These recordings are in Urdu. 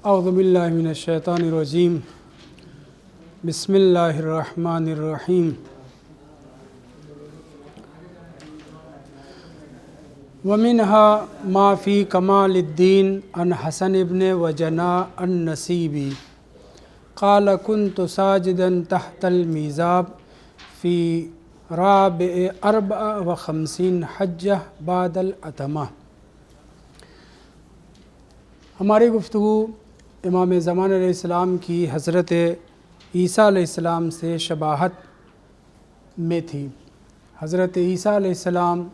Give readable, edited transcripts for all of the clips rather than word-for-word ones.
اعوذ باللہ من الشیطان الرجیم بسم اللہ الرحمن الرحیم ومنها ما فی کمال الدین عن حسن ابن وجنا النسیبی قال كنت ساجدا تحت المیزاب فی رابع 54 حجہ بعد العتمہ۔ ہماری گفتگو امام زمان علیہ السلام کی حضرت عیسیٰ علیہ السلام سے شباہت میں تھی۔ حضرت عیسیٰ علیہ السلام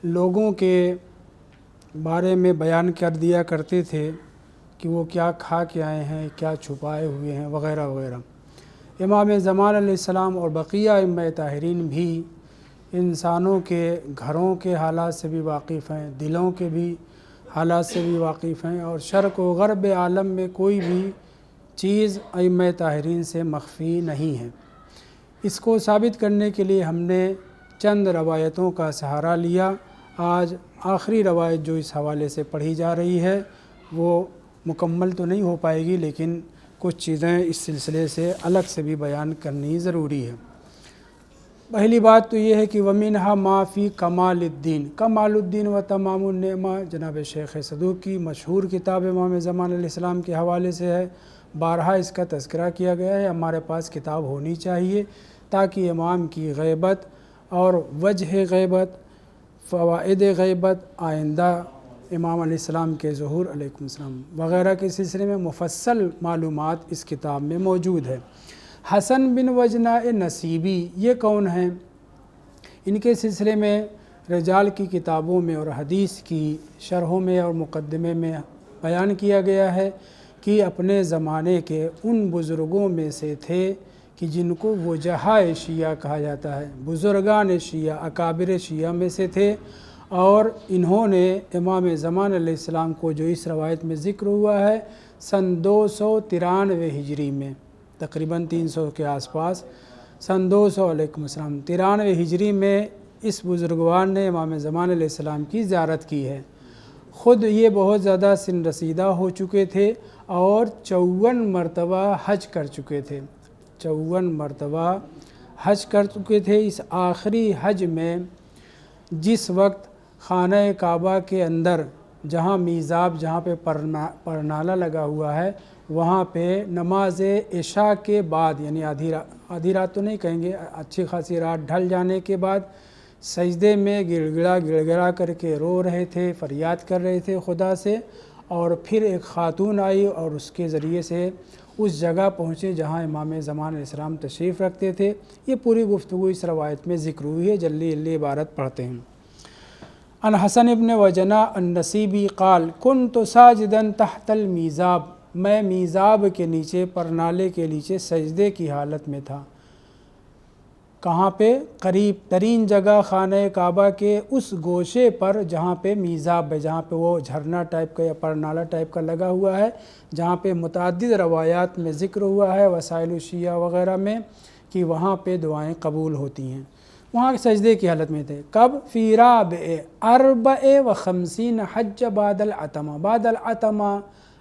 لوگوں کے بارے میں بیان کر دیا کرتے تھے کہ وہ کیا کھا کے آئے ہیں، کیا چھپائے ہوئے ہیں وغیرہ وغیرہ۔ امام زمان علیہ السلام اور بقیہ ائمہ طاہرین بھی انسانوں کے گھروں کے حالات سے بھی واقف ہیں، دلوں کے بھی حالات سے بھی واقف ہیں، اور شرق و غرب عالم میں کوئی بھی چیز ائمہ طاہرین سے مخفی نہیں ہے۔ اس کو ثابت کرنے کے لیے ہم نے چند روایتوں کا سہارا لیا۔ آج آخری روایت جو اس حوالے سے پڑھی جا رہی ہے وہ مکمل تو نہیں ہو پائے گی، لیکن کچھ چیزیں اس سلسلے سے الگ سے بھی بیان کرنی ضروری ہے۔ پہلی بات تو یہ ہے کہ وَمِنْهَا مَا فِي کمال الدین، کمال الدین و تمام النعمہ جناب شیخ صدوق کی مشہور کتاب امام زمان علیہ السلام کے حوالے سے ہے۔ بارہا اس کا تذکرہ کیا گیا ہے۔ ہمارے پاس کتاب ہونی چاہیے تاکہ امام کی غیبت اور وجہ غیبت، فوائد غیبت، آئندہ امام علیہ السلام کے ظہور علیکم السلام وغیرہ کے سلسلے میں مفصل معلومات اس کتاب میں موجود ہے۔ حسن بن وجنا نسیبی یہ کون ہیں؟ ان کے سلسلے میں رجال کی کتابوں میں اور حدیث کی شرحوں میں اور مقدمے میں بیان کیا گیا ہے کہ اپنے زمانے کے ان بزرگوں میں سے تھے کہ جن کو وجہائے شیعہ کہا جاتا ہے، بزرگان شیعہ، اکابر شیعہ میں سے تھے، اور انہوں نے امام زمان علیہ السلام کو جو اس روایت میں ذکر ہوا ہے سن 293 ہجری میں، تقریباً 300 کے آس پاس، سن 200 علیکم السلام 93 ہجری میں اس بزرگوار نے امام زمان علیہ السلام کی زیارت کی ہے۔ خود یہ بہت زیادہ سن رسیدہ ہو چکے تھے اور 54 مرتبہ حج کر چکے تھے، 54 مرتبہ حج کر چکے تھے۔ اس آخری حج میں جس وقت خانہ کعبہ کے اندر جہاں میزاب، جہاں پہ پرنالہ لگا ہوا ہے، وہاں پہ نماز عشاء کے بعد، یعنی آدھی رات تو نہیں کہیں گے، اچھی خاصی رات ڈھل جانے کے بعد سجدے میں گڑ گڑا کر کے رو رہے تھے، فریاد کر رہے تھے خدا سے، اور پھر ایک خاتون آئی اور اس کے ذریعے سے اس جگہ پہنچے جہاں امام زمان علیہ السلام تشریف رکھتے تھے۔ یہ پوری گفتگو اس روایت میں ذکر ہوئی ہے، جلدی عبارت پڑھتے ہیں۔ عن حسن ابن وجنا النسیبی قال كنت ساجدا تحت المیزاب، میں میزاب کے نیچے، پرنالے کے نیچے سجدے کی حالت میں تھا۔ کہاں پہ؟ قریب ترین جگہ خانہ کعبہ کے اس گوشے پر جہاں پہ میزاب ہے، جہاں پہ وہ جھرنا ٹائپ کا یا پرنالہ ٹائپ کا لگا ہوا ہے، جہاں پہ متعدد روایات میں ذکر ہوا ہے وسائل الشیعہ وغیرہ میں کہ وہاں پہ دعائیں قبول ہوتی ہیں۔ وہاں سجدے کی حالت میں تھے۔ کب؟ فی رابع 54 حج بعد العتمہ، بعد العتمہ،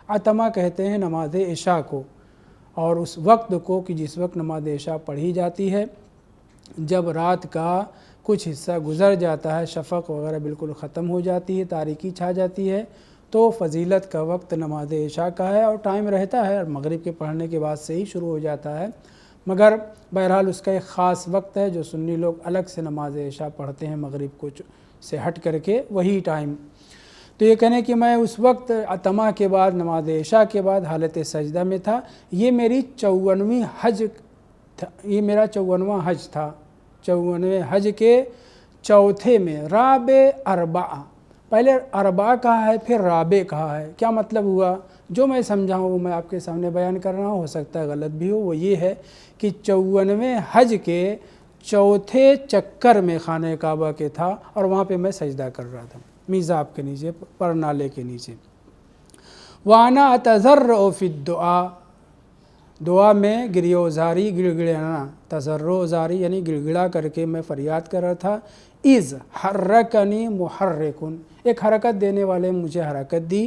عتمہ کہتے ہیں نماز عشاء کو، اور اس وقت کو کہ جس وقت نماز عشاء پڑھی جاتی ہے، جب رات کا کچھ حصہ گزر جاتا ہے، شفق وغیرہ بالکل ختم ہو جاتی ہے، تاریکی چھا جاتی ہے، تو فضیلت کا وقت نماز عشاء کا ہے، اور ٹائم رہتا ہے، اور مغرب کے پڑھنے کے بعد سے ہی شروع ہو جاتا ہے، مگر بہرحال اس کا ایک خاص وقت ہے جو سنی لوگ الگ سے نماز عشاء پڑھتے ہیں مغرب کو سے ہٹ کر کے، وہی ٹائم۔ تو یہ کہنے کہ میں اس وقت عتمہ کے بعد، نماز عشاء کے بعد حالت سجدہ میں تھا۔ یہ میری 54ویں حج تھا، یہ میرا 54واں حج تھا، 54ویں حج کے چوتھے میں، رابع 4، پہلے 4 کہا ہے پھر رابع کہا ہے۔ کیا مطلب ہوا؟ جو میں سمجھا ہوں وہ میں آپ کے سامنے بیان کر رہا ہوں، ہو سکتا ہے غلط بھی ہو۔ وہ یہ ہے کہ 54ویں حج کے چوتھے چکر میں خانہ کعبہ کے تھا، اور وہاں پہ میں سجدہ کر رہا تھا میزاب کے نیچے، پرنالے کے نیچے۔ وَأَنَا أَتَضَرَّعُ فِي الدُّعَاء، دعا میں گریو زاری، گڑ گڑانا، تضرع زاری یعنی گڑ گڑا کر کے میں فریاد کر رہا تھا۔ اِذ حرکنی محرکن، ایک حرکت دینے والے مجھے حرکت دی،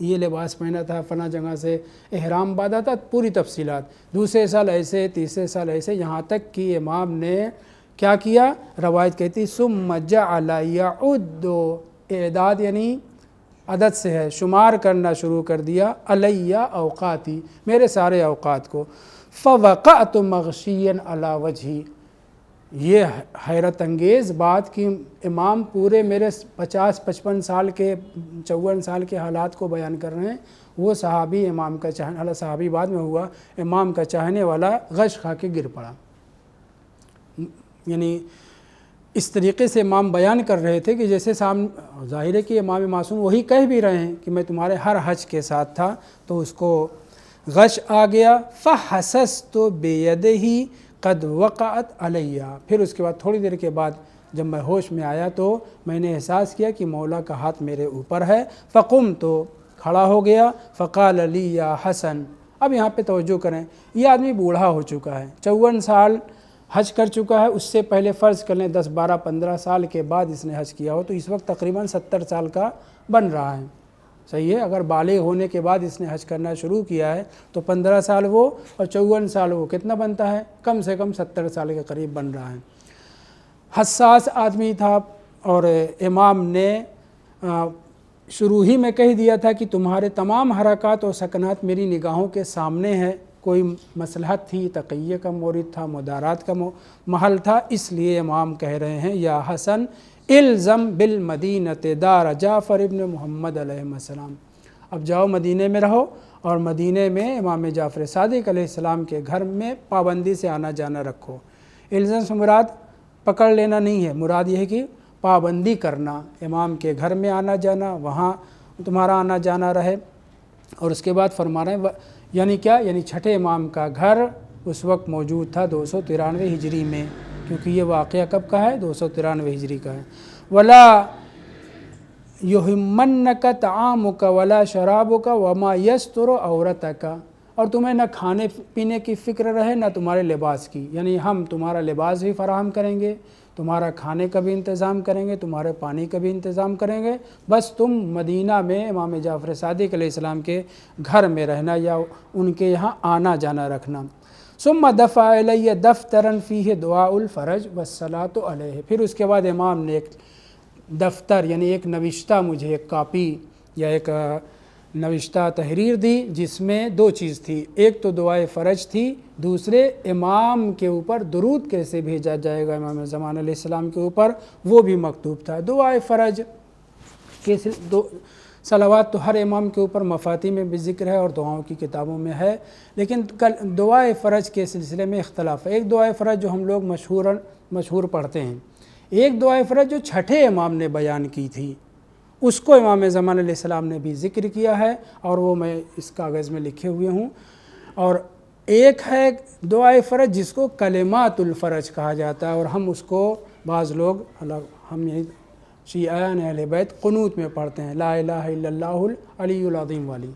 یہ لباس پہنا تھا، فلاں جگہ سے احرام باندھا تھا، پوری تفصیلات، دوسرے سال ایسے، تیسرے سال ایسے، یہاں تک کہ امام نے کیا کیا، روایت کہتی ثم جعل یعد، اعداد یعنی عدد سے ہے، شمار کرنا شروع کر دیا، علیہ اوقاتی، میرے سارے اوقات کو، فوقعت مغشیا علی وجہی، یہ حیرت انگیز بات کہ امام پورے میرے 50-55 سال کے 54 سال کے حالات کو بیان کر رہے ہیں، وہ صحابی امام کا چاہنے والا، صحابی بعد میں ہوا، امام کا چاہنے والا غش کھا کے گر پڑا۔ یعنی اس طریقے سے امام بیان کر رہے تھے کہ جیسے ظاہر ہے کہ امام معصوم وہی کہہ بھی رہے ہیں کہ میں تمہارے ہر حج کے ساتھ تھا، تو اس کو غش آ گیا، فحسست بیدہ قد وقعت علیہ، پھر اس کے بعد تھوڑی دیر کے بعد جب میں ہوش میں آیا تو میں نے احساس کیا کہ مولا کا ہاتھ میرے اوپر ہے، فقمت، تو کھڑا ہو گیا، فقال لی یا حسن، اب یہاں پہ توجہ کریں، یہ آدمی بوڑھا ہو چکا ہے، 54 سال حج کر چکا ہے، اس سے پہلے فرض کر لیں 10 12 15 سال کے بعد اس نے حج کیا ہو تو اس وقت تقریباً 70 سال کا بن رہا ہے، صحیح ہے، اگر بالغ ہونے کے بعد اس نے حج کرنا شروع کیا ہے تو 15 سال وہ اور 54 سال وہ، کتنا بنتا ہے، کم سے کم 70 سال کے قریب بن رہا ہے۔ حساس آدمی تھا، اور امام نے شروع ہی میں کہہ دیا تھا کہ تمہارے تمام حرکات و سکنات میری نگاہوں کے سامنے ہے، کوئی مصلحت تھی، تقیہ کا مورد تھا، مدارات کا محل تھا، اس لیے امام کہہ رہے ہیں یا حسن الزم بالمدینۃ دار جعفر ابن محمد علیہ السلام، اب جاؤ مدینے میں رہو، اور مدینے میں امام جعفر صادق علیہ السلام کے گھر میں پابندی سے آنا جانا رکھو۔ الزم سے مراد پکڑ لینا نہیں ہے، مراد یہ ہے کہ پابندی کرنا، امام کے گھر میں آنا جانا، وہاں تمہارا آنا جانا رہے۔ اور اس کے بعد فرما رہے ہیں یعنی کیا، یعنی چھٹے امام کا گھر اس وقت موجود تھا 293 ہجری میں، کیونکہ یہ واقعہ کب کا ہے، 293 ہجری کا ہے۔ ولا یہمنک طعامک ولا شرابک وما یستر عورتک، اور تمہیں نہ کھانے پینے کی فکر رہے نہ تمہارے لباس کی، یعنی ہم تمہارا لباس بھی فراہم کریں گے، تمہارا کھانے کا بھی انتظام کریں گے، تمہارے پانی کا بھی انتظام کریں گے، بس تم مدینہ میں امام جعفر صادق علیہ السلام کے گھر میں رہنا یا ان کے یہاں آنا جانا رکھنا۔ ثم دفع الی دفترا فیہ دعاء الفرج والصلاۃ علیہ، پھر اس کے بعد امام نے ایک دفتر یعنی ایک نوشتہ مجھے، ایک کاپی یا ایک نوشتہ تحریر دی، جس میں دو چیز تھی، ایک تو دعائے فرج تھی، دوسرے امام کے اوپر درود کیسے بھیجا جائے گا امام زمان علیہ السلام کے اوپر، وہ بھی مکتوب تھا۔ دعائے فرج کے صلوات تو ہر امام کے اوپر مفاتیح میں بھی ذکر ہے اور دعاؤں کی کتابوں میں ہے، لیکن دعائے فرج کے سلسلے میں اختلاف ہے۔ ایک دعائے فرج جو ہم لوگ مشہور پڑھتے ہیں، ایک دعائے فرج جو چھٹے امام نے بیان کی تھی، اس کو امام زمان علیہ السلام نے بھی ذکر کیا ہے، اور وہ میں اس کاغذ میں لکھے ہوئے ہوں۔ اور ایک ہے دعائے فرج جس کو کلمات الفرج کہا جاتا ہے، اور ہم اس کو بعض لوگ، ہم یہی شیعیان اہل بیت قنوت میں پڑھتے ہیں، لا الہ الا اللہ العلی العظیم والی،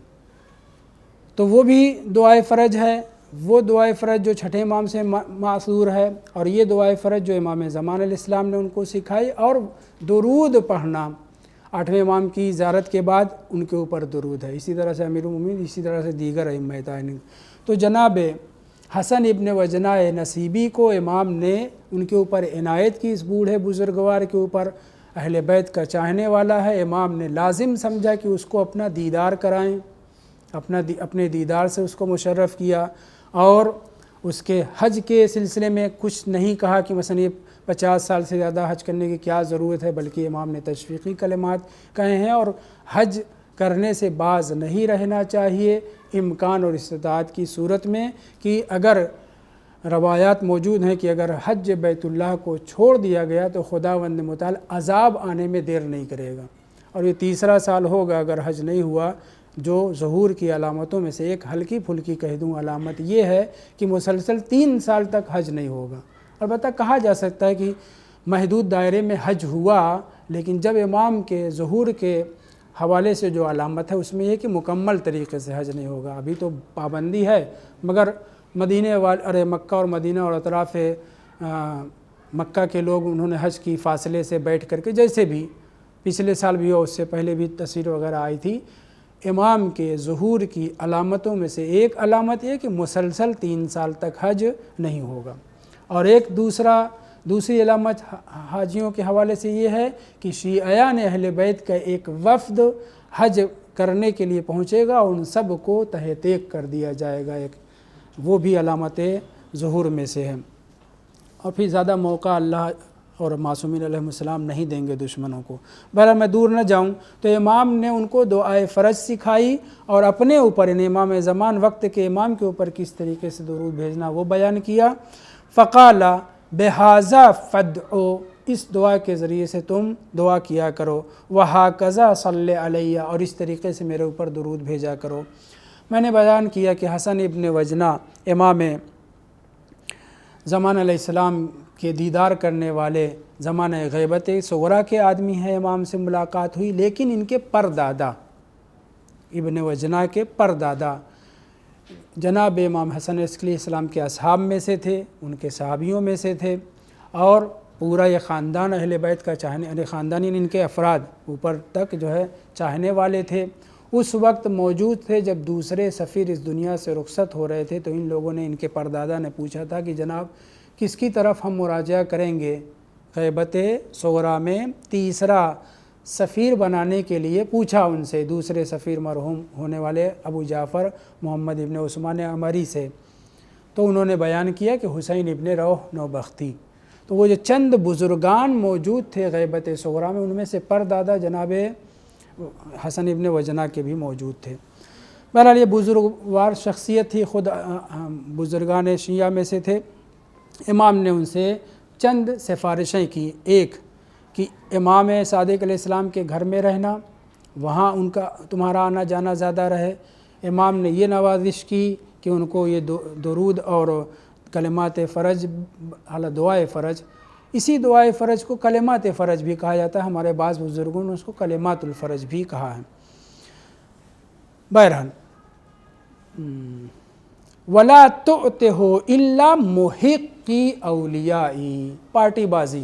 تو وہ بھی دعائے فرج ہے۔ وہ دعائے فرج جو چھٹے امام سے ماثور ہے، اور یہ دعائے فرج جو امام زمان علیہ السلام نے ان کو سکھائی، اور درود پڑھنا 8ویں امام کی زیارت کے بعد ان کے اوپر درود ہے، اسی طرح سے امیر المومنین، اسی طرح سے دیگر ائمہ دین۔ تو جناب حسن ابن وجنہ نصیبی کو امام نے ان کے اوپر عنایت کی، اس بوڑھے بزرگوار کے اوپر، اہل بیت کا چاہنے والا ہے، امام نے لازم سمجھا کہ اس کو اپنا دیدار کرائیں، اپنے دیدار سے اس کو مشرف کیا، اور اس کے حج کے سلسلے میں کچھ نہیں کہا کہ مثلا یہ 50 سال سے زیادہ حج کرنے کی کیا ضرورت ہے، بلکہ امام نے تشویقی کلمات کہے ہیں، اور حج کرنے سے باز نہیں رہنا چاہیے امکان اور استطاعت کی صورت میں، کہ اگر روایات موجود ہیں کہ اگر حج بیت اللہ کو چھوڑ دیا گیا تو خداوند متعال عذاب آنے میں دیر نہیں کرے گا، اور یہ تیسرا سال ہوگا اگر حج نہیں ہوا۔ جو ظہور کی علامتوں میں سے ایک ہلکی پھلکی کہہ دوں علامت یہ ہے کہ مسلسل 3 سال تک حج نہیں ہوگا۔ البتہ کہا جا سکتا ہے کہ محدود دائرے میں حج ہوا، لیکن جب امام کے ظہور کے حوالے سے جو علامت ہے اس میں یہ کہ مکمل طریقے سے حج نہیں ہوگا۔ ابھی تو پابندی ہے، مگر مکہ اور مدینہ اور اطراف مکہ کے لوگ انہوں نے حج کی فاصلے سے بیٹھ کر کے، جیسے بھی پچھلے سال بھی ہو، اس سے پہلے بھی تصویر وغیرہ آئی تھی، امام کے ظہور کی علامتوں میں سے ایک علامت یہ کہ مسلسل 3 سال تک حج نہیں ہوگا، اور ایک دوسری علامت حاجیوں کے حوالے سے یہ ہے کہ شیعیان اہل بیت کا ایک وفد حج کرنے کے لیے پہنچے گا اور ان سب کو تہہ تیک کر دیا جائے گا، وہ بھی علامت ظہور میں سے ہے۔ اور پھر زیادہ موقع اللہ اور معصومین علیہ السلام نہیں دیں گے دشمنوں کو۔ بہرحال میں دور نہ جاؤں تو امام نے ان کو دعائے فرج سکھائی اور اپنے اوپر، یعنی امام زمان وقت کے امام کے اوپر کس طریقے سے درود بھیجنا وہ بیان کیا۔ فقال بہذا فادعوا، اس دعا کے ذریعے سے تم دعا کیا کرو، وہکذا صلی علیہ، اور اس طریقے سے میرے اوپر درود بھیجا کرو۔ میں نے بیان کیا کہ حسن ابن وجنہ امام زمان علیہ السلام کے دیدار کرنے والے زمانہ غیبت صغریٰ کے آدمی ہیں، امام سے ملاقات ہوئی، لیکن ان کے پردادا ابن وجنہ کے پردادا جناب امام حسن علیہ السلام کے اصحاب میں سے تھے، ان کے صحابیوں میں سے تھے، اور پورا یہ خاندان اہل بیت کا چاہنے، خاندان ان کے افراد اوپر تک جو ہے چاہنے والے تھے۔ اس وقت موجود تھے جب دوسرے سفیر اس دنیا سے رخصت ہو رہے تھے، تو ان لوگوں نے، ان کے پردادا نے پوچھا تھا کہ جناب کس کی طرف ہم مراجعہ کریں گے؟ غیبت صغریٰ میں تیسرا سفیر بنانے کے لیے پوچھا ان سے، دوسرے سفیر مرحوم ہونے والے ابو جعفر محمد ابن عثمان عمری سے، تو انہوں نے بیان کیا کہ حسین ابن روح نوبختی۔ تو وہ جو چند بزرگان موجود تھے غیبت صغریٰ میں، ان میں سے پردادا جناب حسن ابن وجنہ کے بھی موجود تھے۔ بہرحال یہ بزرگوار شخصیت تھی، خود بزرگان شیعہ میں سے تھے۔ امام نے ان سے چند سفارشیں کی، ایک کہ امام صادق علیہ السلام کے گھر میں رہنا، وہاں ان کا تمہارا آنا جانا زیادہ رہے۔ امام نے یہ نوازش کی کہ ان کو یہ درود اور کلمات فرج، دعائے فرج، اسی دعائے فرج کو کلمات فرج بھی کہا جاتا ہے، ہمارے بعض بزرگوں نے اس کو کلمات الفرج بھی کہا ہے۔ بہرحال وَلَا تُؤْتِهُ إِلَّا مُحِقِّ اولیائی، پارٹی بازی،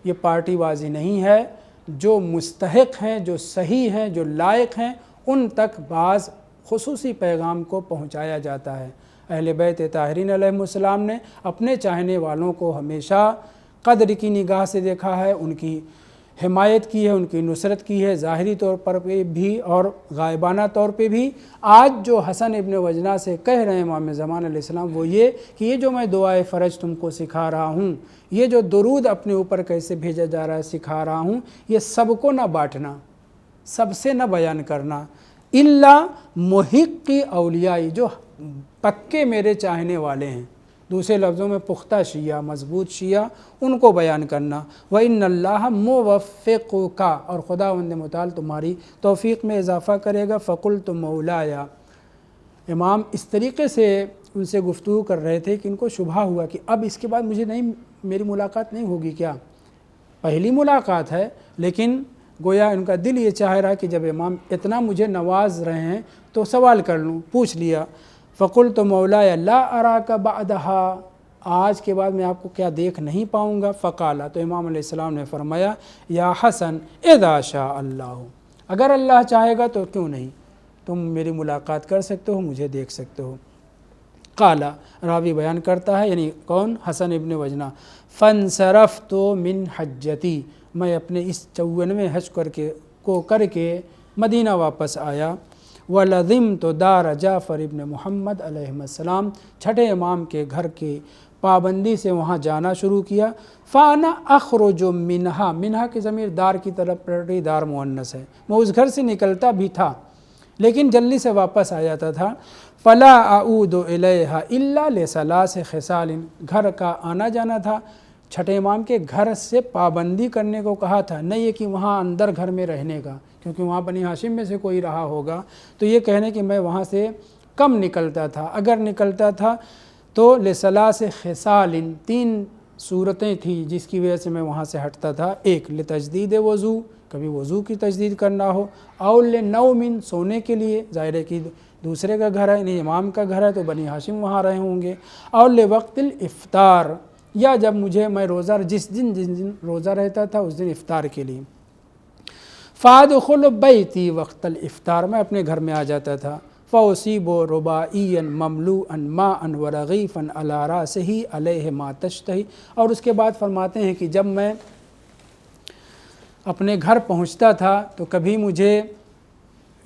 یہ پارٹی بازی نہیں ہے، جو مستحق ہیں، جو صحیح ہیں، جو لائق ہیں، ان تک بعض خصوصی پیغام کو پہنچایا جاتا ہے۔ اہل بیت طاہرین علیہ السلام نے اپنے چاہنے والوں کو ہمیشہ قدر کی نگاہ سے دیکھا ہے، ان کی حمایت کی ہے، ان کی نصرت کی ہے، ظاہری طور پر بھی اور غائبانہ طور پہ بھی۔ آج جو حسن ابن وجنہ سے کہہ رہے ہیں امام زمان علیہ السلام، وہ یہ کہ یہ جو میں دعائے فرج تم کو سکھا رہا ہوں، یہ جو درود اپنے اوپر کیسے بھیجا جا رہا ہے سکھا رہا ہوں، یہ سب کو نہ بانٹنا، سب سے نہ بیان کرنا، الا محق اولیائی، جو پکے میرے چاہنے والے ہیں، دوسرے لفظوں میں پختہ شیعہ، مضبوط شیعہ، ان کو بیان کرنا۔ وَإِنَّ اللَّهَ مُوَفِّقُكَ، اور خداوند متعال تمہاری توفیق میں اضافہ کرے گا۔ فَقُلْتُ مَوْلَايَ، امام اس طریقے سے ان سے گفتگو کر رہے تھے کہ ان کو شبہ ہوا کہ اب اس کے بعد میری ملاقات نہیں ہوگی کیا؟ پہلی ملاقات ہے، لیکن گویا ان کا دل یہ چاہ رہا کہ جب امام اتنا مجھے نواز رہے ہیں تو سوال کر لوں، پوچھ لیا۔ فَقُلْتُ مَوْلَايَ لَا أَرَاكَ بَعْدَهَا، آج کے بعد میں آپ کو کیا دیکھ نہیں پاؤں گا؟ فقال، تو امام علیہ السلام نے فرمایا، یا حسن اذا شاء اللہ، اگر اللہ چاہے گا تو کیوں نہیں، تم میری ملاقات کر سکتے ہو، مجھے دیکھ سکتے ہو۔ قال، راوی بیان کرتا ہے، یعنی کون؟ حسن ابن وجنہ، فانصرفت من حجتی، میں اپنے اس 54ویں حج کر کے مدینہ واپس آیا۔ وَلَزِمْتُ دَارَ جعفر ابن محمد علیہ السلام، چھٹے امام کے گھر کی پابندی سے وہاں جانا شروع کیا۔ فَأَنَا أَخْرُجُ مِنْهَا کی ضمیر دار کی طرف پلٹی، دار مؤنث ہے، میں اس گھر سے نکلتا بھی تھا لیکن جلدی سے واپس آ جاتا تھا۔ فَلَا أَعُودُ إِلَيْهَا إِلَّا لِثَلَاثِ خِصَالٍ، گھر کا آنا جانا تھا، چھٹے امام کے گھر سے پابندی کرنے کو کہا تھا، نہیں یہ کہ وہاں اندر گھر میں رہنے کا، کیونکہ وہاں بنی ہاشم میں سے کوئی رہا ہوگا، تو یہ کہنے کہ میں وہاں سے کم نکلتا تھا، اگر نکلتا تھا تو لثلاث خصال، 3 صورتیں تھیں جس کی وجہ سے میں وہاں سے ہٹتا تھا۔ ایک لتجدید وضو، کبھی وضو کی تجدید کرنا ہو، اور لنوم، سونے کے لیے، ظاہر ہے کہ دوسرے کا گھر ہے، یعنی امام کا گھر ہے تو بنی ہاشم وہاں رہے ہوں گے، اور لوقت الافطار، یا جب میں روزہ جس دن روزہ رہتا تھا اس دن افطار کے لیے۔ فادخل بیتی وقت الافطار، میں اپنے گھر میں آ جاتا تھا، فاصیب رباعیا مملوءا ماء ورغیفا علی راسہ علیہ ما تشتہی، اور اس کے بعد فرماتے ہیں کہ جب میں اپنے گھر پہنچتا تھا تو کبھی مجھے،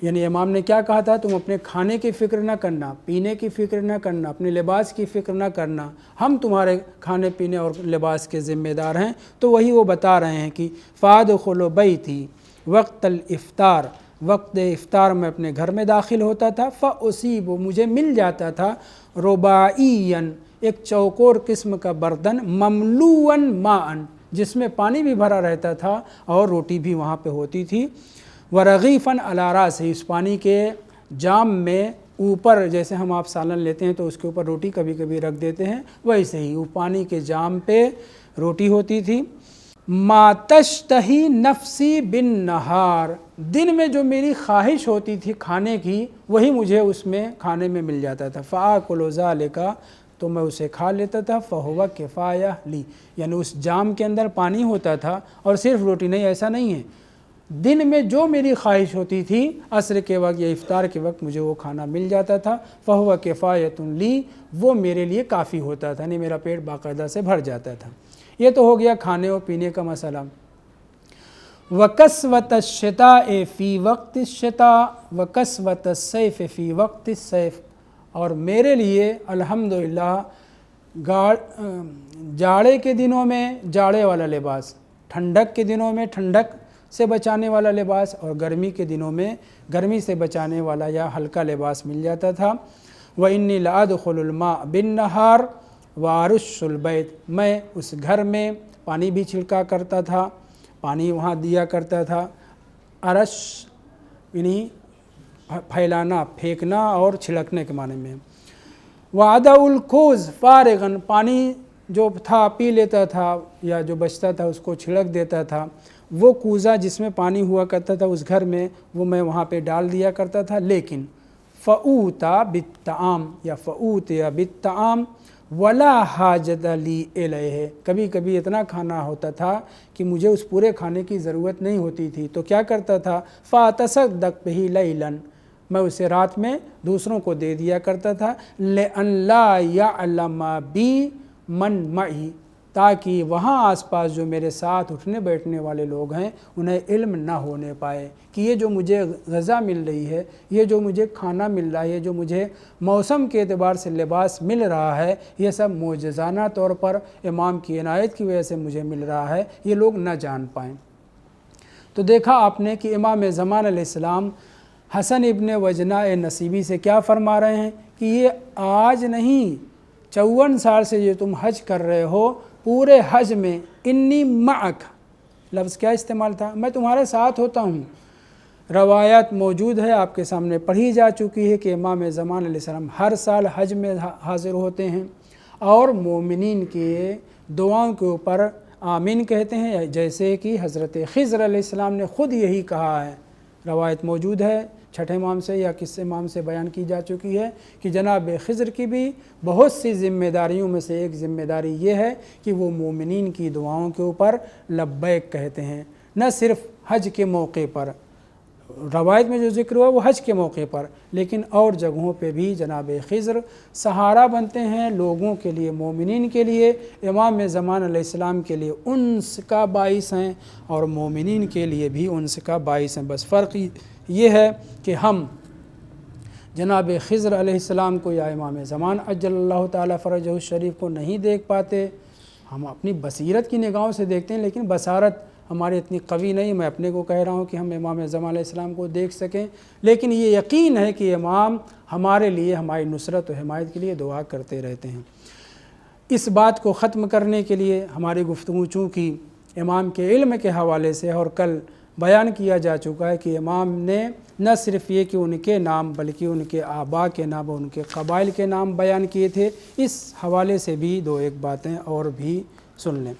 یعنی امام نے کیا کہا تھا، تم اپنے کھانے کی فکر نہ کرنا، پینے کی فکر نہ کرنا، اپنے لباس کی فکر نہ کرنا، ہم تمہارے کھانے پینے اور لباس کے ذمہ دار ہیں۔ تو وہی وہ بتا رہے ہیں کہ فادخل بیتی وقت الافطار، وقت افطار میں اپنے گھر میں داخل ہوتا تھا، فاصیب، مجھے مل جاتا تھا، رباعیا، ایک چوکور قسم کا برتن، مملوءا ماء، جس میں پانی بھی بھرا رہتا تھا اور روٹی بھی وہاں پہ ہوتی تھی، ورغیفا علی راسہ، اس پانی کے جام میں اوپر، جیسے ہم آپ سالن لیتے ہیں تو اس کے اوپر روٹی کبھی کبھی رکھ دیتے ہیں، ویسے ہی وہ پانی کے جام پہ روٹی ہوتی تھی۔ ما تشتہی نفسی بالنہار، دن میں جو میری خواہش ہوتی تھی کھانے کی وہی مجھے اس میں کھانے میں مل جاتا تھا، فآکل ذالک، تو میں اسے کھا لیتا تھا، فہو کفایہ لی، یعنی اس جام کے اندر پانی ہوتا تھا اور صرف روٹی نہیں، ایسا نہیں ہے، دن میں جو میری خواہش ہوتی تھی عصر کے وقت یا افطار کے وقت مجھے وہ کھانا مل جاتا تھا، فہو کفایۃ لی، وہ میرے لیے کافی ہوتا تھا، یعنی میرا پیٹ باقاعدہ سے بھر جاتا تھا۔ یہ تو ہو گیا کھانے اور پینے کا مسئلہ۔ وَكَسْوَةَ الشِّتَاءِ فِي وَقْتِ الشِّتَاءِ وَكَسْوَةَ الصَّيْفِ فِي وَقْتِ الصَّيْفِ، اور میرے لیے الحمدللہ جاڑے کے دنوں میں جاڑے والا لباس، ٹھنڈک کے دنوں میں ٹھنڈک سے بچانے والا لباس، اور گرمی کے دنوں میں گرمی سے بچانے والا یا ہلکا لباس مل جاتا تھا۔ وَإِنِّي لَأَدْخُلُ الْمَاءَ بِالنَّهَارِ وَأَرُشُّ الْبَيْتَ، میں اس گھر میں پانی بھی چھڑکا کرتا تھا، پانی وہاں دیا کرتا تھا، ارش یعنی پھیلانا، پھینکنا اور چھڑکنے کے معنی میں۔ وَأَدَعُ الْكُوزَ فَارِغًا، پانی جو تھا پی لیتا تھا یا جو بچتا تھا اس کو چھڑک دیتا تھا، وہ کوزہ جس میں پانی ہوا کرتا تھا اس گھر میں، وہ میں وہاں پہ ڈال دیا کرتا تھا۔ لیکن فَأُوتَى بِالطَّعَامِ، یا فَأُوتِيَ بِالطَّعَامِ وَلَا حَاجَةَ لِي إِلَيْهِ، کبھی کبھی اتنا کھانا ہوتا تھا کہ مجھے اس پورے کھانے کی ضرورت نہیں ہوتی تھی، تو کیا کرتا تھا، فَأَتَصَدَّقُ بِهِ لَيْلًا، میں اسے رات میں دوسروں کو دے دیا کرتا تھا، لِأَنْ لَا يَعْلَمَ بِي مَنْ مَعِي، تاکہ وہاں آس پاس جو میرے ساتھ اٹھنے بیٹھنے والے لوگ ہیں انہیں علم نہ ہونے پائے کہ یہ جو مجھے غذا مل رہی ہے، یہ جو مجھے کھانا مل رہا ہے، یہ جو مجھے موسم کے اعتبار سے لباس مل رہا ہے، یہ سب معجزانہ طور پر امام کی عنایت کی وجہ سے مجھے مل رہا ہے، یہ لوگ نہ جان پائیں۔ تو دیکھا آپ نے کہ امام زمان علیہ السلام حسن ابن وجنہ نصیبی سے کیا فرما رہے ہیں کہ یہ آج نہیں، 54 سال سے جو تم حج کر رہے ہو، پورے حج میں انی معک، لفظ کیا استعمال تھا، میں تمہارے ساتھ ہوتا ہوں۔ روایات موجود ہے، آپ کے سامنے پڑھی جا چکی ہے کہ امام زمان علیہ السلام ہر سال حج میں حاضر ہوتے ہیں اور مومنین کے دعاؤں کے اوپر آمین کہتے ہیں، جیسے کہ حضرت خضر علیہ السلام نے خود یہی کہا ہے۔ روایت موجود ہے، چھٹے امام سے یا کس امام سے بیان کی جا چکی ہے کہ جناب خضر کی بھی بہت سی ذمہ داریوں میں سے ایک ذمہ داری یہ ہے کہ وہ مومنین کی دعاؤں کے اوپر لبیک کہتے ہیں، نہ صرف حج کے موقع پر، روایت میں جو ذکر ہوا وہ حج کے موقع پر، لیکن اور جگہوں پہ بھی جناب خضر سہارا بنتے ہیں لوگوں کے لیے، مومنین کے لیے، امام زمان علیہ السلام کے لیے انس کا باعث ہیں اور مومنین کے لیے بھی انس کا باعث ہیں۔ بس فرق یہ ہے کہ ہم جناب خضر علیہ السلام کو یا امام زمان عجل اللہ تعالیٰ فرجہ الشریف کو نہیں دیکھ پاتے، ہم اپنی بصیرت کی نگاہوں سے دیکھتے ہیں، لیکن بصارت ہماری اتنی قوی نہیں، میں اپنے کو کہہ رہا ہوں کہ ہم امام زمان علیہ السلام کو دیکھ سکیں، لیکن یہ یقین ہے کہ امام ہمارے لیے، ہماری نصرت و حمایت کے لیے دعا کرتے رہتے ہیں۔ اس بات کو ختم کرنے کے لیے ہماری گفتگو چونکہ امام کے علم کے حوالے سے اور کل بیان کیا جا چکا ہے کہ امام نے نہ صرف یہ کہ ان کے نام بلکہ ان کے آبا کے نام اور ان کے قبائل کے نام بیان کیے تھے، اس حوالے سے بھی دو ایک باتیں اور بھی سن لیں۔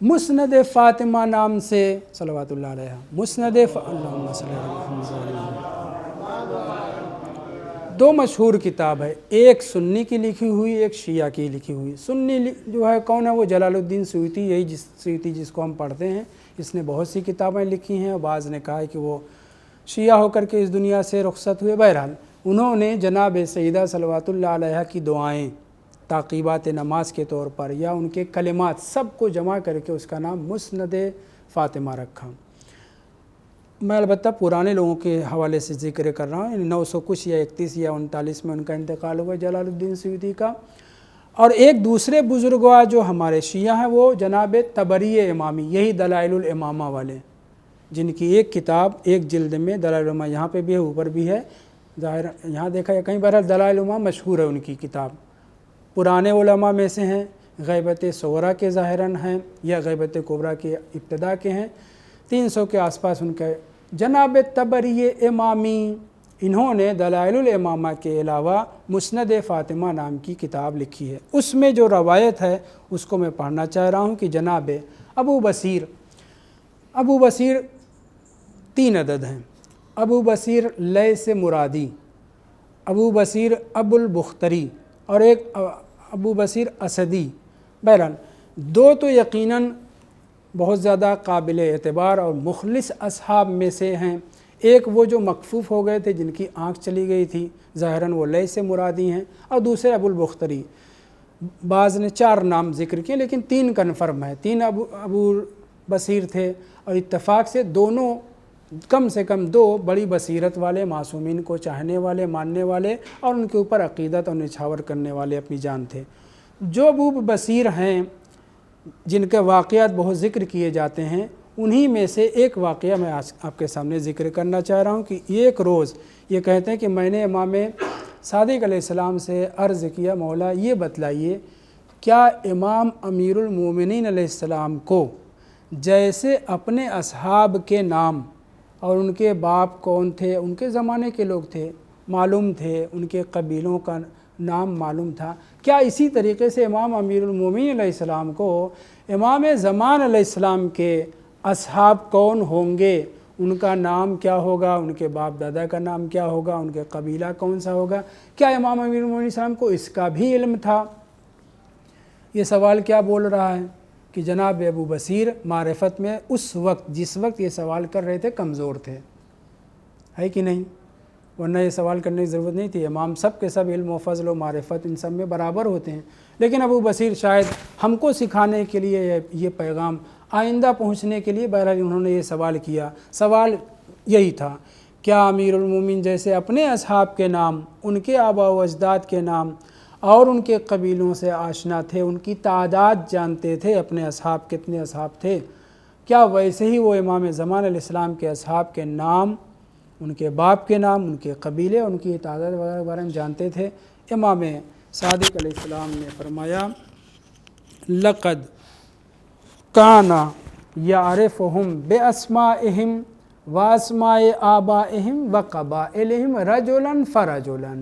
مسند فاطمہ نام سے صلوات اللہ علیہ، مسند اللہم صلی اللہ علیہ، دو مشہور کتاب ہے، ایک سنی کی لکھی ہوئی، ایک شیعہ کی لکھی ہوئی۔ سنی جو ہے کون ہے، وہ جلال الدین سیوطی، یہی سیوطی جس کو ہم پڑھتے ہیں، اس نے بہت سی کتابیں لکھی ہیں، اور بعض نے کہا ہے کہ وہ شیعہ ہو کر کے اس دنیا سے رخصت ہوئے۔ بہرحال انہوں نے جناب سیدہ صلوات اللہ علیہ کی دعائیں تعقیبات نماز کے طور پر یا ان کے کلمات سب کو جمع کر کے اس کا نام مسند فاطمہ رکھا۔ میں البتہ پرانے لوگوں کے حوالے سے ذکر کر رہا ہوں، 900 کچھ یا 31 یا 39 میں ان کا انتقال ہوا جلال الدین سیوطی کا۔ اور ایک دوسرے بزرگوا جو ہمارے شیعہ ہیں وہ جناب طبری امامی، یہی دلائل الامامہ والے، جن کی ایک کتاب ایک جلد میں دلائل الامامہ یہاں پہ بھی ہے، اوپر بھی ہے، ظاہر یہاں دیکھا یا کہیں بہرحال دلائل الامامہ مشہور ہے ان کی کتاب۔ پرانے علماء میں سے ہیں، غیبت صغریٰ کے ظاہراً ہیں یا غیبت کبریٰ کے ابتدا کے ہیں، 300 کے آس پاس ان کے جناب طبری امامی، انہوں نے دلائل الامامہ کے علاوہ مسند فاطمہ نام کی کتاب لکھی ہے۔ اس میں جو روایت ہے اس کو میں پڑھنا چاہ رہا ہوں کہ جناب ابو بصیر 3 عدد ہیں، ابو بصیر لیث مرادی، ابو بصیر ابو البختری اور ایک ابو بصیر اسدی۔ بہرحال 2 تو یقیناً بہت زیادہ قابل اعتبار اور مخلص اصحاب میں سے ہیں، ایک وہ جو مکفوف ہو گئے تھے جن کی آنکھ چلی گئی تھی، ظاہراً وہ لیث مرادی ہیں، اور دوسرے ابو البختری۔ بعض نے 4 نام ذکر کیے لیکن 3 کنفرم ہے، 3 ابو بصیر تھے، اور اتفاق سے دونوں کم سے کم 2 بڑی بصیرت والے، معصومین کو چاہنے والے، ماننے والے اور ان کے اوپر عقیدت اور نچھاور کرنے والے اپنی جان تھے۔ جو ابو بصیر ہیں جن کے واقعات بہت ذکر کیے جاتے ہیں، انہی میں سے ایک واقعہ میں آج آپ کے سامنے ذکر کرنا چاہ رہا ہوں کہ ایک روز یہ کہتے ہیں کہ میں نے امام صادق علیہ السلام سے عرض کیا، مولا یہ بتلائیے کیا امام امیر المومنین علیہ السلام کو جیسے اپنے اصحاب کے نام اور ان کے باپ کون تھے، ان کے زمانے کے لوگ تھے، معلوم تھے، ان کے قبیلوں کا نام معلوم تھا، کیا اسی طریقے سے امام امیر المومنین علیہ السلام کو امام زمان علیہ السلام کے اصحاب کون ہوں گے، ان کا نام کیا ہوگا، ان کے باپ دادا کا نام کیا ہوگا، ان کے قبیلہ کون سا ہوگا، کیا امام امیر المومنین علیہ السلام کو اس کا بھی علم تھا؟ یہ سوال کیا بول رہا ہے کہ جناب ابو بصیر معرفت میں اس وقت جس وقت یہ سوال کر رہے تھے کمزور تھے، ہے کہ نہیں؟ ورنہ یہ سوال کرنے کی ضرورت نہیں تھی، امام سب کے سب علم و فضل و معرفت ان سب میں برابر ہوتے ہیں، لیکن ابو بصیر شاید ہم کو سکھانے کے لیے یہ پیغام آئندہ پہنچنے کے لیے بہرحال انہوں نے یہ سوال کیا۔ سوال یہی تھا، کیا امیر المومنین جیسے اپنے اصحاب کے نام، ان کے آباء و اجداد کے نام اور ان کے قبیلوں سے آشنا تھے، ان کی تعداد جانتے تھے، اپنے اصحاب کتنے اصحاب تھے، کیا ویسے ہی وہ امام زمان علیہ السلام کے اصحاب کے نام، ان کے باپ کے نام، ان کے قبیلے، ان کی تعداد وغیرہ بارے میں جانتے تھے؟ امام صادق علیہ السلام نے فرمایا لقد کان یعرفہم باسمائہم واسماء آبائہم وقبائلہم رجلا فرجلا۔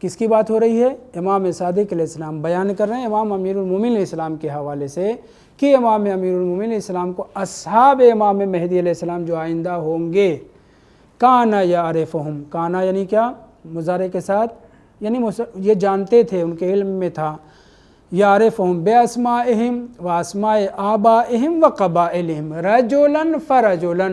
کس کی بات ہو رہی ہے؟ امام صادق علیہ السلام بیان کر رہے ہیں امام امیر المومنین علیہ السلام کے حوالے سے کہ امام امیر المومنین علیہ السلام کو اصحاب امام مہدی علیہ السلام جو آئندہ ہوں گے، کانا یعرفہم، کانا یعنی کیا؟ مضارع کے ساتھ، یعنی یہ جانتے تھے، ان کے علم میں تھا، یعرفہم باسمائہم واسماء آبائہم وقبائلہم رجلا فرجلا،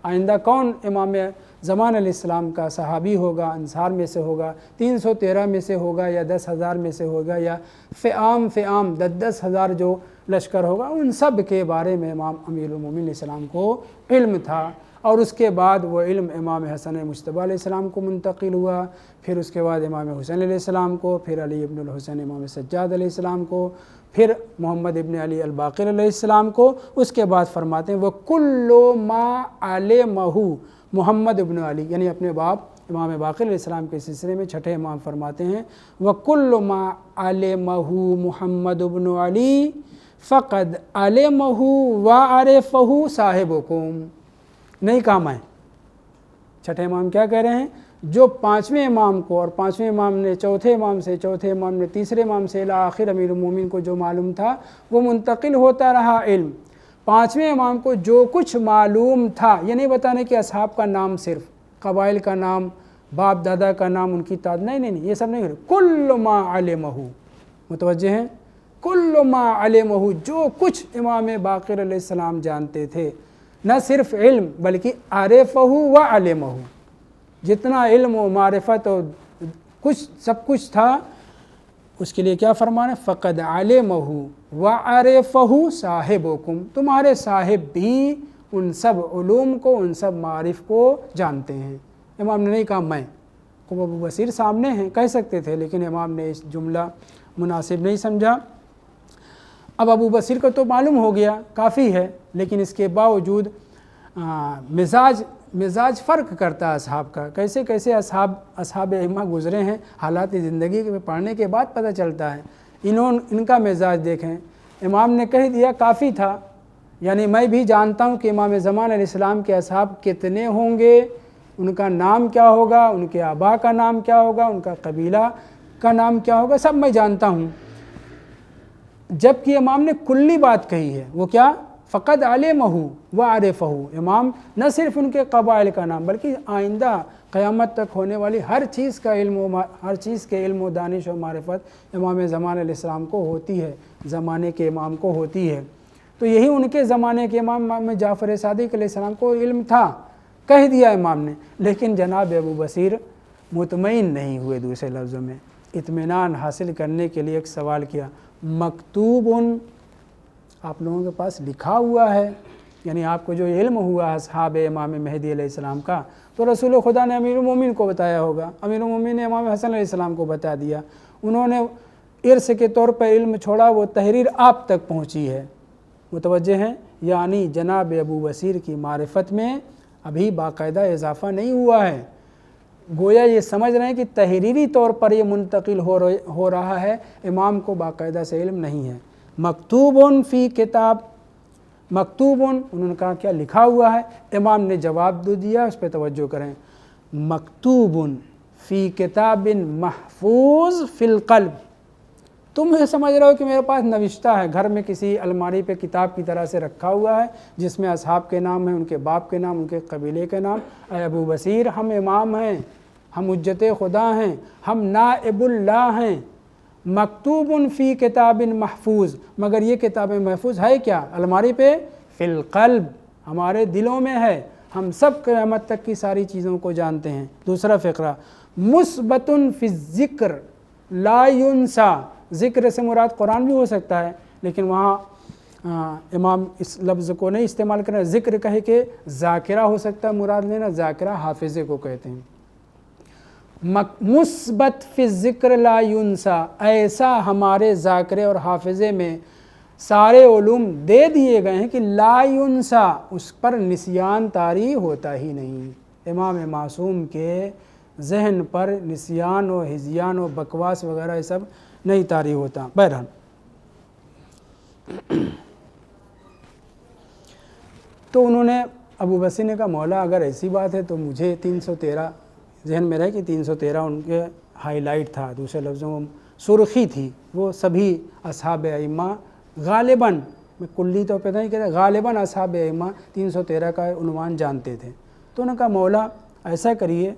آئندہ کون امام زمان علیہ السلام کا صحابی ہوگا، انصار میں سے ہوگا، 313 میں سے ہوگا یا 10,000 میں سے ہوگا یا فئام 10,000 جو لشکر ہوگا، ان سب کے بارے میں امام امیر المومنین علیہ السلام کو علم تھا۔ اور اس کے بعد وہ علم امام حسن مجتبی علیہ السلام کو منتقل ہوا، پھر اس کے بعد امام حسین علیہ السلام کو، پھر علی ابن الحسین امام سجاد علیہ السلام کو، پھر محمد ابن علی الباقر علیہ السلام کو۔ اس کے بعد فرماتے ہیں وَكُلُّ مَا عَلِمَهُ محمد ابن علی، یعنی اپنے باپ امام باقر علیہ السلام کے سلسلے میں چھٹے امام فرماتے ہیں وَكُلُّ مَا عَلِمَهُ محمد ابن علی فَقَدْ عَلِمَهُ وَعَرِفَهُ صاحبكم۔ نہیں کام ہے، چھٹے امام کیا کہہ رہے ہیں؟ جو 5ویں امام کو اور 5ویں امام نے چوتھے امام سے، چوتھے امام نے تیسرے امام سے الی آخر امیر المومنین کو جو معلوم تھا وہ منتقل ہوتا رہا علم۔ 5ویں امام کو جو کچھ معلوم تھا، یہ نہیں بتانے کہ اصحاب کا نام، صرف قبائل کا نام، باپ دادا کا نام، ان کی تعداد، نہیں، یہ سب نہیں، کل ما علمہ، متوجہ ہیں؟ کل ما علمہ، جو کچھ امام باقر علیہ السلام جانتے تھے، نہ صرف علم بلکہ عرفہ و علمہ، جتنا علم و معرفت و کچھ سب کچھ تھا، اس کے لیے کیا فرمانا ہے؟ فقد علمہ وعرفہ صاحبکم، تمہارے صاحب بھی ان سب علوم کو، ان سب معارف کو جانتے ہیں۔ امام نے نہیں کہا میں، ابو بصیر سامنے ہیں، کہہ سکتے تھے، لیکن امام نے اس جملہ مناسب نہیں سمجھا۔ اب ابو بصیر کو تو معلوم ہو گیا، کافی ہے، لیکن اس کے باوجود مزاج فرق کرتا ہے اصحاب کا، کیسے کیسے اصحاب ائمہ گزرے ہیں، حالات زندگی میں پڑھنے کے بعد پتہ چلتا ہے۔ ان کا مزاج دیکھیں، امام نے کہہ دیا کافی تھا، یعنی میں بھی جانتا ہوں کہ امام زمان علیہ السلام کے اصحاب کتنے ہوں گے، ان کا نام کیا ہوگا، ان کے آبا کا نام کیا ہوگا، ان کا قبیلہ کا نام کیا ہوگا، سب میں جانتا ہوں۔ جبکہ امام نے کلی بات کہی ہے، وہ کیا؟ فقد علمہ وعرفہ، امام نہ صرف ان کے قبائل کا نام بلکہ آئندہ قیامت تک ہونے والی ہر چیز کا علم ہر چیز کے علم و دانش و معرفت امام زمان علیہ السلام کو ہوتی ہے، زمانے کے امام کو ہوتی ہے۔ تو یہی ان کے زمانے کے امام جعفر صادق علیہ السلام کو علم تھا، کہہ دیا امام نے، لیکن جناب ابو بصیر مطمئن نہیں ہوئے، دوسرے لفظوں میں اطمینان حاصل کرنے کے لیے ایک سوال کیا، مکتوب آپ لوگوں کے پاس لکھا ہوا ہے، یعنی آپ کو جو علم ہوا اصحاب امام مہدی علیہ السلام کا، تو رسول خدا نے امیر المومنین کو بتایا ہوگا، امیر المومنین نے امام حسن علیہ السلام کو بتا دیا، انہوں نے ارث کے طور پر علم چھوڑا، وہ تحریر آپ تک پہنچی ہے، متوجہ ہیں؟ یعنی جناب ابو بصیر کی معرفت میں ابھی باقاعدہ اضافہ نہیں ہوا ہے، گویا یہ سمجھ رہے ہیں کہ تحریری طور پر یہ منتقل ہو رہا ہے، امام کو باقاعدہ سے علم نہیں ہے۔ مکتوب فی کتاب، مکتوب انہوں نے کہا کیا لکھا ہوا ہے؟ امام نے جواب دیا، اس پہ توجہ کریں، مکتوب فی کتاب محفوظ فی القلب، تم یہ سمجھ رہے ہو کہ میرے پاس نوشتہ ہے، گھر میں کسی الماری پہ کتاب کی طرح سے رکھا ہوا ہے جس میں اصحاب کے نام ہیں، ان کے باپ کے نام، ان کے قبیلے کے نام۔ اے ابو بصیر، ہم امام ہیں، ہم حجت خدا ہیں، ہم نائب اللہ ہیں، مکتوب فی کتاب محفوظ، مگر یہ کتاب محفوظ ہے کیا؟ الماری پہ، فی القلب، ہمارے دلوں میں ہے، ہم سب قیامت تک کی ساری چیزوں کو جانتے ہیں۔ دوسرا فقرہ، مثبت فی الذکر لا ینسا، ذکر سے مراد قرآن بھی ہو سکتا ہے، لیکن وہاں امام اس لفظ کو نہیں استعمال کریں، ذکر کہے کہ ذاکرہ ہو سکتا ہے مراد لینا، ذاکرہ حافظے کو کہتے ہیں۔ مثبت فی الذکر لا ینسا، ایسا ہمارے ذاکرے اور حافظے میں سارے علوم دے دیے گئے ہیں کہ لا ینسا، اس پر نسیان طاری ہوتا ہی نہیں۔ امام معصوم کے ذہن پر نسیان و ہذیان و بکواس وغیرہ یہ سب نہیں طاری ہوتا۔ بہرحال تو انہوں نے ابو بصیر نے کہا مولا اگر ایسی بات ہے تو مجھے 313 ذہن میں رہے کہ 313 ان کے ہائی لائٹ تھا، دوسرے لفظوں میں سرخی تھی، وہ سبھی اصحاب ائمہ غالباً، میں کلی طور پہ نہیں کہتا، غالباً اصحاب ائمہ 313 کا عنوان جانتے تھے۔ تو انہوں نے کہا مولا ایسا کریے،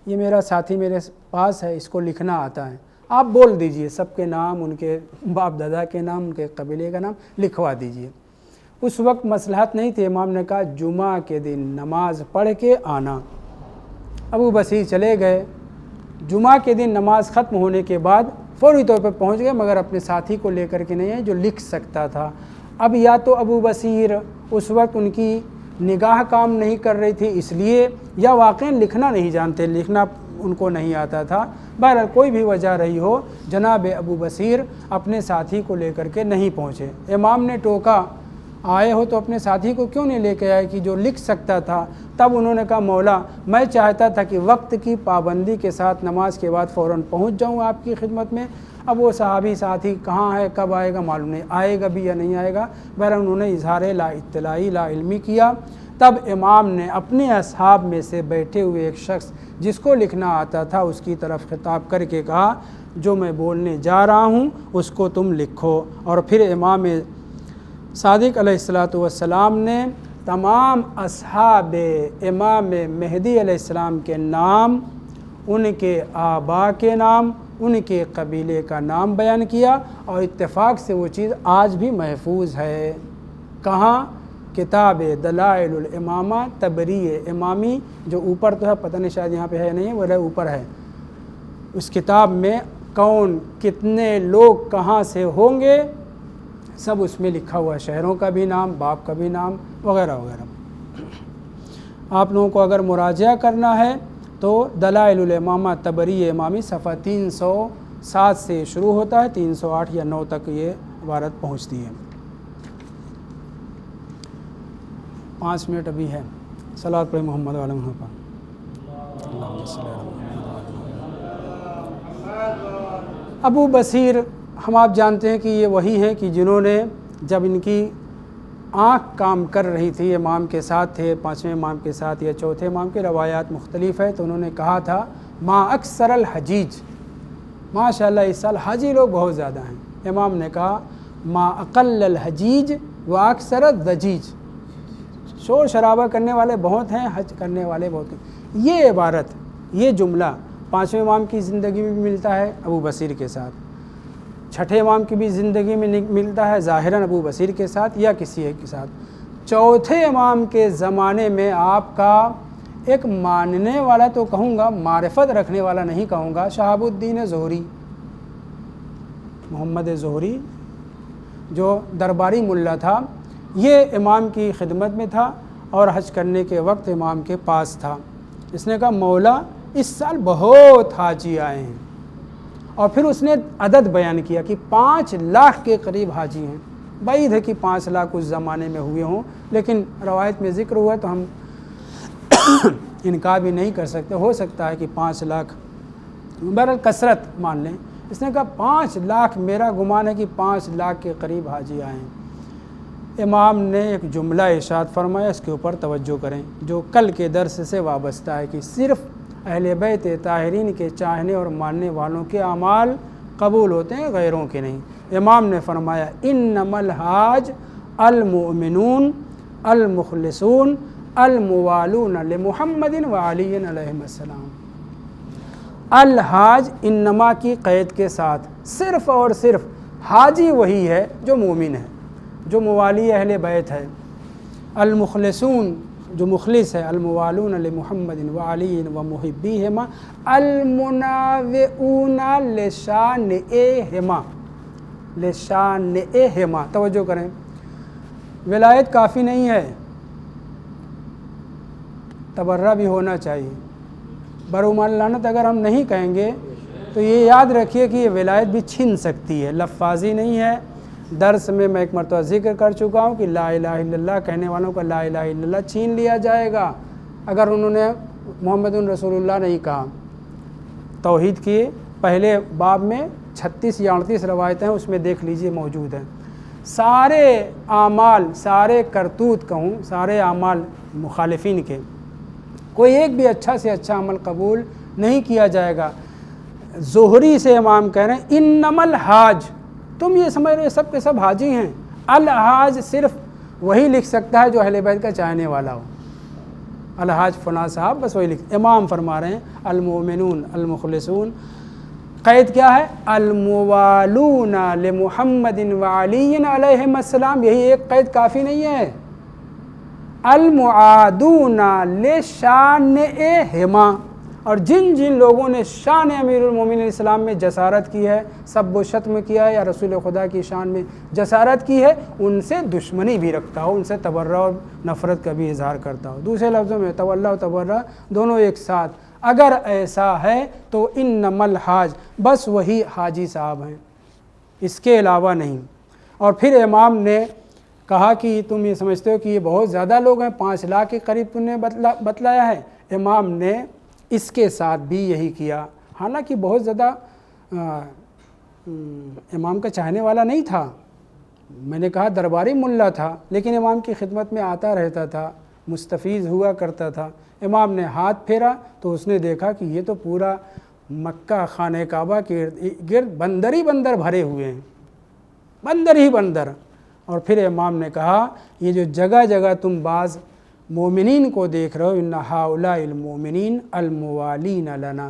یہ میرا ساتھی میرے پاس ہے، اس کو لکھنا آتا ہے، آپ بول دیجئے سب کے نام، ان کے باپ دادا کے نام، ان کے قبیلے کا نام لکھوا دیجئے۔ اس وقت مصلحت نہیں تھی، امام نے کہا جمعہ کے دن نماز پڑھ کے آنا۔ ابو بصیر چلے گئے، جمعہ کے دن نماز ختم ہونے کے بعد فوری طور پر پہنچ گئے، مگر اپنے ساتھی کو لے کر کے نہیں ہے جو لکھ سکتا تھا۔ اب یا تو ابو بصیر اس وقت ان کی نگاہ کام نہیں کر رہی تھی اس لیے، یا واقعاً لکھنا نہیں جانتے، لکھنا ان کو نہیں آتا تھا، بہرحال کوئی بھی وجہ رہی ہو، جناب ابو بصیر اپنے ساتھی کو لے کر کے نہیں پہنچے۔ امام نے ٹوکا آئے ہو تو اپنے ساتھی کو کیوں نہیں لے کے آئے کہ جو لکھ سکتا تھا؟ تب انہوں نے کہا مولا میں چاہتا تھا کہ وقت کی پابندی کے ساتھ نماز کے بعد فوراً پہنچ جاؤں آپ کی خدمت میں۔ اب وہ صحابی ساتھی کہاں ہے، کب آئے گا معلوم نہیں، آئے گا بھی یا نہیں آئے گا، بہرحال انہوں نے اظہار لا اطلاعی لا علمی کیا۔ تب امام نے اپنے اصحاب میں سے بیٹھے ہوئے ایک شخص جس کو لکھنا آتا تھا اس کی طرف خطاب کر کے کہا جو میں بولنے جا رہا ہوں اس کو تم لکھو۔ اور پھر امام صادق علیہ السلام نے تمام اصحاب امام مہدی علیہ السلام کے نام، ان کے آبا کے نام ان کے قبیلے کا نام بیان کیا، اور اتفاق سے وہ چیز آج بھی محفوظ ہے۔ کہاں؟ کتاب دلائل الامامہ تبری امامی، جو اوپر تو ہے، پتہ نہیں شاید یہاں پہ ہے نہیں، وہ اوپر ہے۔ اس کتاب میں کون کتنے لوگ کہاں سے ہوں گے سب اس میں لکھا ہوا ہے، شہروں کا بھی نام، باپ کا بھی نام، وغیرہ وغیرہ۔ آپ لوگوں کو اگر مراجعہ کرنا ہے تو دلائل الامامہ تبری امامی صفحہ 307 سے شروع ہوتا ہے، 308 یا 9 تک یہ عبارت پہنچتی ہے۔ 5 منٹ ابھی ہے، صلوات پڑھیں محمد علیہ وسلم پر۔ ابو بصیر، ہم آپ جانتے ہیں کہ یہ وہی ہیں کہ جنہوں نے جب ان کی آنکھ کام کر رہی تھی، امام کے ساتھ تھے، 5ویں امام کے ساتھ یا 4تھے امام کی روایات مختلف ہے، تو انہوں نے کہا تھا ما اکثر الحجیج، ماشاء اللہ اس سال حاجی لوگ بہت زیادہ ہیں۔ امام نے کہا ما اقل الحجیج و اکثر الضجیج، شور شرابہ کرنے والے بہت ہیں، حج کرنے والے بہت ہیں۔ یہ عبارت، یہ جملہ 5ویں امام کی زندگی میں بھی ملتا ہے ابو بصیر کے ساتھ، 6ٹھے امام کی بھی زندگی میں ملتا ہے ظاہراً ابو بصیر کے ساتھ یا کسی ایک کے ساتھ۔ 4تھے امام کے زمانے میں آپ کا ایک ماننے والا تو کہوں گا، معرفت رکھنے والا نہیں کہوں گا، شہاب الدین زہری، محمد زہری جو درباری ملا تھا، یہ امام کی خدمت میں تھا اور حج کرنے کے وقت امام کے پاس تھا۔ اس نے کہا مولا اس سال بہت حاجی آئے ہیں، اور پھر اس نے عدد بیان کیا کہ 5 لاکھ کے قریب حاجی ہیں۔ بعید ہے کہ 5 لاکھ اس زمانے میں ہوئے ہوں، لیکن روایت میں ذکر ہوا تو ہم انکار بھی نہیں کر سکتے، ہو سکتا ہے کہ 5 لاکھ بہرحال کثرت مان لیں۔ اس نے کہا 5 لاکھ، میرا گمان ہے کہ 5 لاکھ کے قریب حاجی آئے ہیں۔ امام نے ایک جملہ ارشاد فرمایا، اس کے اوپر توجہ کریں، جو کل کے درس سے وابستہ ہے کہ صرف اہل بیت طاہرین کے چاہنے اور ماننے والوں کے اعمال قبول ہوتے ہیں، غیروں کے نہیں۔ امام نے فرمایا انما الحاج المؤمنون المخلصون الموالون لمحمد وعلی علیہ السلام۔ الحاج انما کی قید کے ساتھ، صرف اور صرف حاجی وہی ہے جو مومن ہے، جو موالی اہل بیت ہے۔ المخلصون جو مخلص ہے، الموالون لمحمد وعلی ومحبیہما المناوئون لشانئہما، لشانئہما، توجہ کریں، ولایت کافی نہیں ہے، تبرہ بھی ہونا چاہیے۔ برومان لعنت اگر ہم نہیں کہیں گے تو یہ یاد رکھیے کہ یہ ولایت بھی چھن سکتی ہے، لفاظی نہیں ہے۔ درس میں ایک مرتبہ ذکر کر چکا ہوں کہ لا الہ الا اللہ کہنے والوں کا لا الہ الا اللہ چھین لیا جائے گا اگر انہوں نے محمد رسول اللہ نہیں کہا۔ توحید کی پہلے باب میں 36 یا 38 روایتیں ہیں، اس میں دیکھ لیجئے موجود ہیں۔ سارے اعمال، سارے کرتوت کہوں، سارے اعمال مخالفین کے، کوئی ایک بھی اچھا سے اچھا عمل قبول نہیں کیا جائے گا۔ زہری سے امام کہہ رہے ہیں انما الحاج، تم یہ سمجھ رہے سب کے سب حاجی ہیں، الحاج صرف وہی لکھ سکتا ہے جو اہل بیت کا چاہنے والا ہو، الحاج فلاں صاحب، بس وہی لکھ۔ امام فرما رہے ہیں المؤمنون المخلصون، قید کیا ہے؟ الموالون لمحمد وعلی علیہم السلام، یہی ایک قید کافی نہیں ہے۔ المعادون لشانئہما، اور جن جن لوگوں نے شان امیر المومنین علیہ السلام میں جسارت کی ہے، سب و شتم کیا ہے یا رسول خدا کی شان میں جسارت کی ہے، ان سے دشمنی بھی رکھتا ہو، ان سے تبرہ اور نفرت کا بھی اظہار کرتا ہو۔ دوسرے لفظوں میں تولا و تبرہ دونوں ایک ساتھ، اگر ایسا ہے تو انما الحاج، بس وہی حاجی صاحب ہیں، اس کے علاوہ نہیں۔ اور پھر امام نے کہا کہ تم یہ سمجھتے ہو کہ یہ بہت زیادہ لوگ ہیں، 5 لاکھ کے قریب تم نے بتلایا ہے۔ امام نے اس کے ساتھ بھی یہی کیا، حالانکہ بہت زیادہ امام کا چاہنے والا نہیں تھا، میں نے کہا درباری ملا تھا، لیکن امام کی خدمت میں آتا رہتا تھا، مستفیض ہوا کرتا تھا۔ امام نے ہاتھ پھیرا تو اس نے دیکھا کہ یہ تو پورا مکہ خانہ کعبہ کے گرد بندر ہی بندر بھرے ہوئے ہیں، بندر ہی بندر۔ اور پھر امام نے کہا یہ جو جگہ جگہ تم بعض مومنین کو دیکھ رہے ہو، ان ہؤلاء المومنین الموالین لنا،